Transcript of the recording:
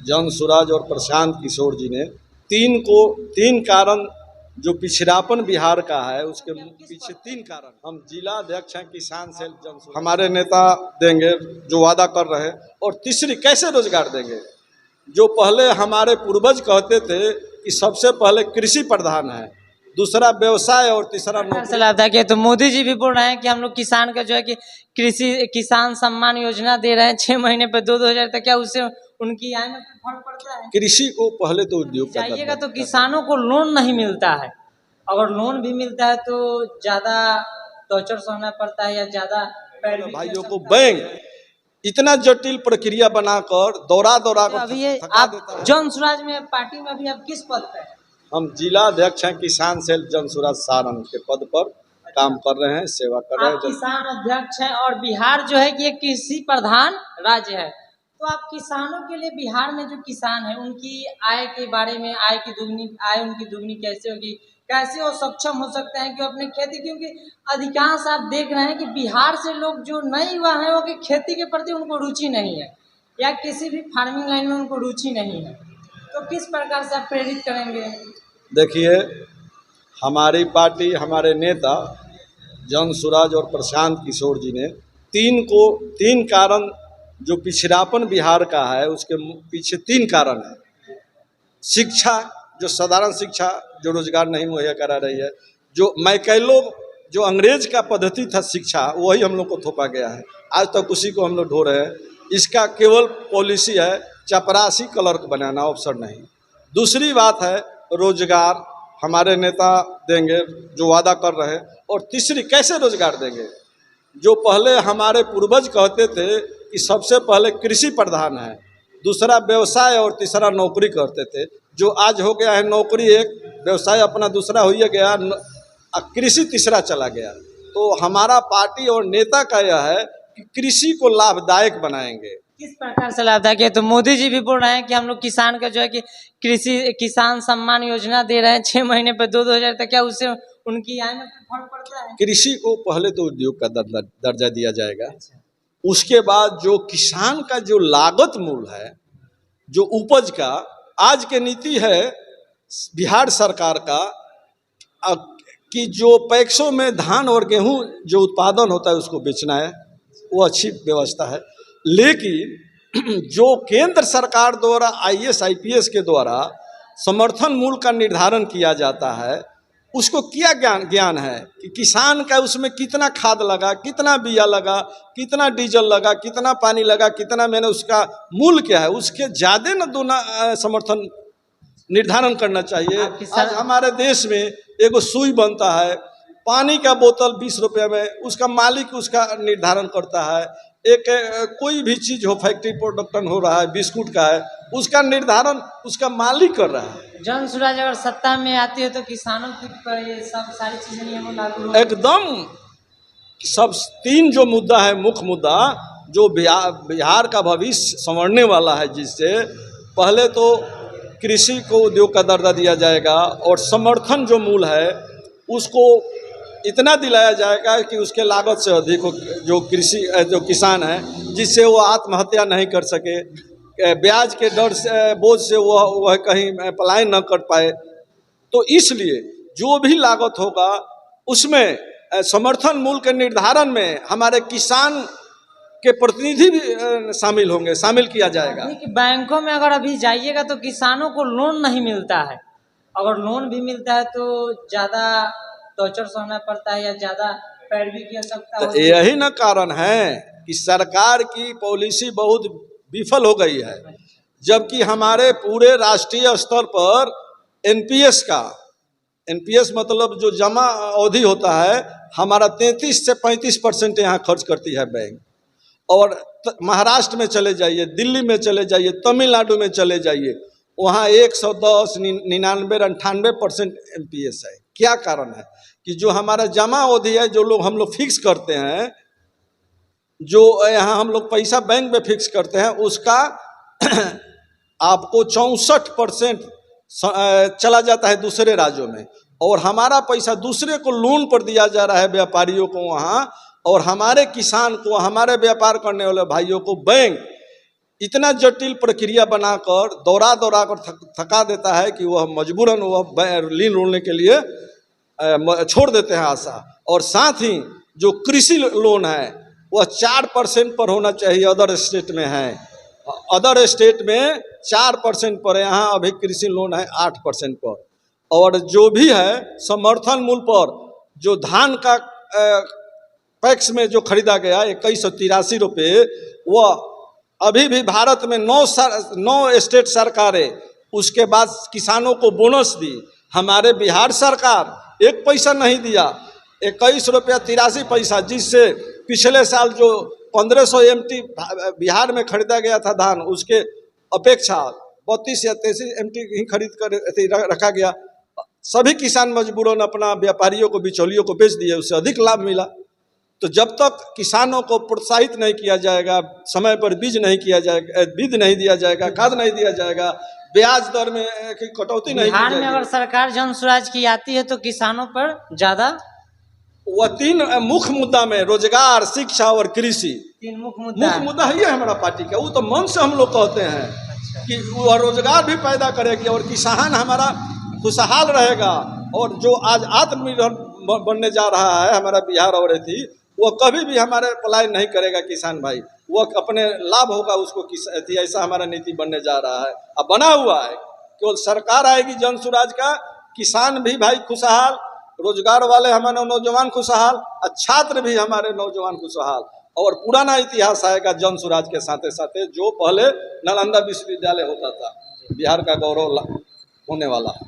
जन सुराज और प्रशांत किशोर जी ने तीन कारण जो पिछड़ापन बिहार का है उसके पीछे तीन कारण। हम जिला अध्यक्ष हैं किसान सेल जन सुराज, हमारे नेता देंगे जो वादा कर रहे हैं। और तीसरी कैसे रोजगार देंगे, जो पहले हमारे पूर्वज कहते थे कि सबसे पहले कृषि प्रधान है, दूसरा व्यवसाय और तीसरा नौकरी। लाभ था। तो मोदी जी भी बोल रहे हैं कि हम लोग किसान का जो है कि किसान सम्मान योजना दे रहे हैं 6 महीने पे 2-2 हज़ार तक। क्या उससे उनकी आय में फर्क पड़ता है? कृषि को पहले तो उद्योग जाइएगा तो किसानों को लोन नहीं मिलता है। अगर लोन भी मिलता है तो ज्यादा टॉर्चर सहना पड़ता है या ज्यादा भाइयों को बैंक इतना जटिल प्रक्रिया बनाकर दौरा कर अभी आप जन सुराज में पार्टी में अभी आप किस पद पे हैं? हम जिला अध्यक्ष हैं किसान सेल जन सुराज सारण के पद पर काम कर रहे हैं, सेवा कर रहे हैं। किसान अध्यक्ष हैं और बिहार जो है कि एक कृषि प्रधान राज्य है, तो आप किसानों के लिए बिहार में जो किसान है उनकी आय के बारे में, आय उनकी दुगनी कैसे होगी, कैसे वो सक्षम हो सकते हैं कि वो अपने खेती, क्योंकि अधिकांश आप देख रहे हैं कि बिहार से लोग जो नए युवा हैं वो कि खेती के प्रति उनको रुचि नहीं है या किसी भी फार्मिंग लाइन में उनको रुचि नहीं है, तो किस प्रकार से आप प्रेरित करेंगे? देखिए, हमारी पार्टी, हमारे नेता जन सुराज और प्रशांत किशोर जी ने तीन कारण जो पिछड़ापन बिहार का है उसके पीछे तीन कारण है। शिक्षा, जो साधारण शिक्षा जो रोजगार नहीं मुहैया करा रही है, जो मैकेलो जो अंग्रेज का पद्धति था शिक्षा, वही हम लोग को थोपा गया है, आज तक उसी को हम लोग ढो रहे हैं। इसका केवल पॉलिसी है चपरासी क्लर्क बनाना, अवसर नहीं। दूसरी बात है रोजगार, हमारे नेता देंगे जो वादा कर रहे हैं। और तीसरी कैसे रोजगार देंगे, जो पहले हमारे पूर्वज कहते थे कि सबसे पहले कृषि प्रधान है, दूसरा व्यवसाय और तीसरा नौकरी करते थे, जो आज हो गया है नौकरी एक, व्यवसाय अपना दूसरा हो गया, कृषि तीसरा चला गया। तो हमारा पार्टी और नेता का यह है कि कृषि को लाभदायक बनाएंगे। किस प्रकार से लाभदायक है? तो मोदी जी भी बोल रहे हैं कि हम लोग किसान का जो है कि किसान सम्मान योजना दे रहे हैं 6 महीने पे 2-2 हज़ार तक। क्या उससे उनकी आय में फर्क पड़ता है? कृषि को पहले तो उद्योग का दर्जा दिया जाएगा। उसके बाद जो किसान का जो लागत मूल्य है, जो उपज का, आज के नीति है बिहार सरकार का कि जो पैक्सों में धान और गेहूं जो उत्पादन होता है उसको बेचना है, वो अच्छी व्यवस्था है। लेकिन जो केंद्र सरकार द्वारा IAS IPS के द्वारा समर्थन मूल्य का निर्धारण किया जाता है, उसको क्या ज्ञान है कि किसान का उसमें कितना खाद लगा, कितना बिया लगा, कितना डीजल लगा, कितना पानी लगा, कितना मैंने उसका मूल्य क्या है, उसके ज़्यादा न दोना समर्थन निर्धारण करना चाहिए। आज हमारे देश में एगो सुई बनता है, पानी का बोतल 20 रुपये में, उसका मालिक उसका निर्धारण करता है। एक कोई भी चीज़ हो, फैक्ट्री प्रोडक्शन हो रहा है, बिस्कुट का है, उसका निर्धारण उसका मालिक कर रहा है। जन सुराज अगर सत्ता में आती है तो किसानों की ये सब सारी चीजें नियमों लागू एकदम। सब तीन जो मुद्दा है, मुख्य मुद्दा जो बिहार का भविष्य संवरने वाला है, जिससे पहले तो कृषि को उद्योग का दर्जा दिया जाएगा और समर्थन जो मूल्य है उसको इतना दिलाया जाएगा कि उसके लागत से अधिक हो, जो किसान है, जिससे वो आत्महत्या नहीं कर सके, ब्याज के डर से, बोझ से वह कहीं पलायन न कर पाए। तो इसलिए जो भी लागत होगा उसमें समर्थन मूल्य के निर्धारण में हमारे किसान के प्रतिनिधि भी शामिल किया जाएगा। बैंकों में अगर अभी जाइएगा तो किसानों को लोन नहीं मिलता है, अगर लोन भी मिलता है तो ज़्यादा टॉर्चर सहना पड़ता है या ज़्यादा पैरवी की आवश्यकता होती है। यही न कारण है कि सरकार की पॉलिसी बहुत विफल हो गई है, जबकि हमारे पूरे राष्ट्रीय स्तर पर NPS मतलब जो जमा अवधि होता है, हमारा 33 से 35% यहाँ खर्च करती है बैंक। और महाराष्ट्र में चले जाइए, दिल्ली में चले जाइए, तमिलनाडु में चले जाइए, वहाँ 110, 99, 98% NPS है। क्या कारण है कि जो हमारा जमा अवधि है, जो लोग हम लोग फिक्स करते हैं, जो यहाँ हम लोग पैसा बैंक में फिक्स करते हैं, उसका आपको 64% चला जाता है दूसरे राज्यों में, और हमारा पैसा दूसरे को लोन पर दिया जा रहा है, व्यापारियों को वहाँ, और हमारे किसान को, हमारे व्यापार करने वाले भाइयों को बैंक इतना जटिल प्रक्रिया बनाकर दौड़ा दौड़ा कर थका देता है कि वह मजबूरन वह ऋण लेने के लिए छोड़ देते हैं आशा। और साथ ही जो कृषि लोन है वह 4% पर होना चाहिए, अदर स्टेट में है, अदर स्टेट में 4% पर, यहाँ अभी कृषि लोन है 8% पर। और जो भी है समर्थन मूल्य पर जो धान का पैक्स में जो खरीदा गया 2183 रुपये, वह अभी भी भारत में 9 स्टेट सरकारें उसके बाद किसानों को बोनस दी। हमारे बिहार सरकार 1 पैसा नहीं दिया, 21 रुपया 83 पैसा, जिससे पिछले साल जो 1500 MT बिहार में खरीदा गया था धान, उसके अपेक्षा 32 या 33 MT ही खरीद कर रखा गया। सभी किसान मजबूरन अपना व्यापारियों को, बिचौलियों को बेच दिए, उससे अधिक लाभ मिला। तो जब तक किसानों को प्रोत्साहित नहीं किया जाएगा, समय पर बीज नहीं किया जाएगा, बीज नहीं दिया जाएगा, खाद नहीं दिया जाएगा, ब्याज दर में की कटौती नहीं की बिहार जाएगी। में अगर सरकार जन स्वराज की आती है तो किसानों पर ज्यादा, वह 3 मुख्य मुद्दा में रोजगार, शिक्षा और कृषि 3 मुख्य मुख्य मुद्दा ही है हमारा पार्टी का। वो तो मन से हम लोग कहते हैं कि वह रोजगार भी पैदा करेगी और किसान हमारा खुशहाल रहेगा। और जो आज आत्मनिर्भर बनने जा रहा है हमारा बिहार और थी, वह कभी भी हमारे पलायन नहीं करेगा किसान भाई, वह अपने लाभ होगा उसको ऐसा हमारा नीति बनने जा रहा है। अब बना हुआ है, केवल सरकार आएगी जन स्वराज का, किसान भी भाई खुशहाल, रोजगार वाले हमारे नौजवान खुशहाल, और छात्र भी हमारे नौजवान खुशहाल। और पुराना इतिहास आएगा जन स्वराज के साथ साथ, जो पहले नालंदा विश्वविद्यालय होता था, बिहार का गौरव होने वाला है।